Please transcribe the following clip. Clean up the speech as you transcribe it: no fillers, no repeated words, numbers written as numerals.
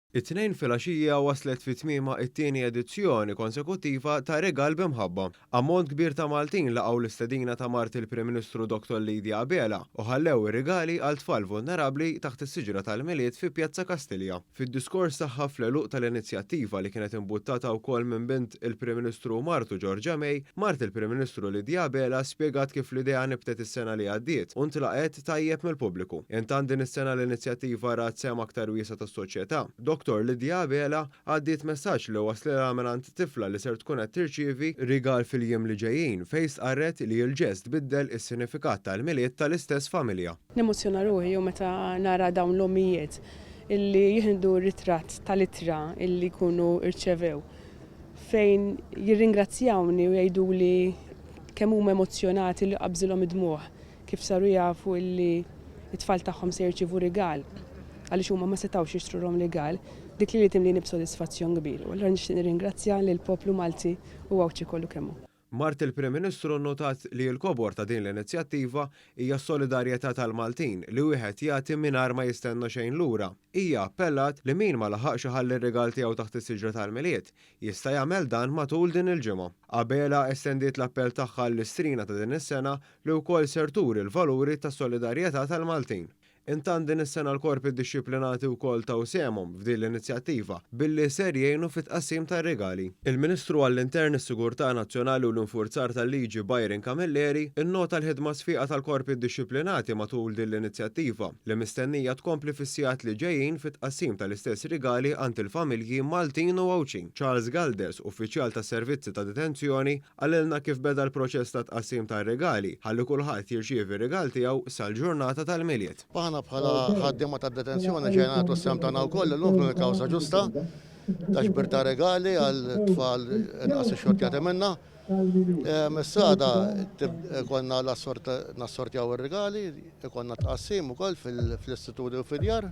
It-tnejn filgħaxija waslet fit-tmiema it-tieni edizzjoni konsekuttiva ta' Regal b'imħabba. Ammont kbir ta' Maltin laqgħu l-istedina ta' Mart il-Prim Ministru Dr. Lidia Abela u ħallew ir-rigali għal tfal vulnerabbli taħt is-siġra tal-Milied fi Pjazza Kastilja. Fid-diskors tagħha fl-għeluq tal-inizjattiva li kienet imbuttata wkoll minn bint il-Prim Ministru Martu Giorgia May, Mart il-Prim Ministru Lidia Abela spjegat kif l-idea nibtet is-sena li għaddiet u ntlaqet tajjeb mill-pubbliku. Intant din is-sena l-inizjattiva rat sem aktar wiesa tas-soċjetà. Dr. Lidia Abela għaddiet messaġġ li waslilha mingħand tifla li ser tkun qed tirċievi rigal fil-jiem li ġejjin fejn stqarret li l-ġest biddel is-sinifikat tal-milied tal-istess familja. Nemozzjona ruħi u meta nara dawn l-omijiet illi jieħdu ritratt tal-ittra illi jkunu irċevew fejn jirringrazzjawni u jgħiduli kemm huma emozzjonati li qabżilhom id-dmuħ kif saru jafu illi it-tfal tagħhom se jirċievu rigal għaliex huma ma setgħux jixtruhom legal, dik li timlini b'sodisfazzjon kbir. U allura nixtieq nirringrazzja lill-poplu Malti u għawċi kollu kemm hu. Mart il-Prim Ministru notat li l-kobor ta' din l-inizjattiva hija s-solidarjetà tal-Maltin li wieħed jagħti mingħajr ma jistenna xejn lura. Hija appellat li min ma laħaqx iħalli r-rigal tiegħu taħt is-siġra tal-milied jista' jagħmel dan matul din il-ġimgħa. Abela estendiet l-appell tagħha l-istrina ta' din is-sena li wkoll ser turi l-valuri tas-solidarjetà tal-Maltin. Intant din is-sena l-korpi ddixxiplinati wkoll taw semhom f'din l-inizjattiva billi ser jgħinu fit-tqassim tar-rigali. Il-Ministru għall-Intern, is-Sigurtà Nazzjonali u l-Infurzar tal-Liġi Byron Camilleri innota l-ħidma sfiqa tal-korpi ddixxiplinati matul din l-inizjattiva li mistennija tkompli fis-sigħat li ġejjin fit-tqassim tal-istess rigali għand il-familji Maltin u Għawċin. Charles Galdes, uffiċjal tas-servizzi ta' detenzjoni, għalilna kif beda l-proċess ta' tqassim tar-rigali ħalli kulħadd jirċievi rigal tiegħu sal-ġurnata tal-milied. Bħala ħaddiema ta' detenzjoni ġejnatu s-sem tagħna wkoll illum il-kawża ġusta ta' ġbir ta' regali għal tfal inqas ix-xortjati minnha. Messada konna nassortjaw ir-rigali, konna tqassim ukoll fl-istituti u fid-djar.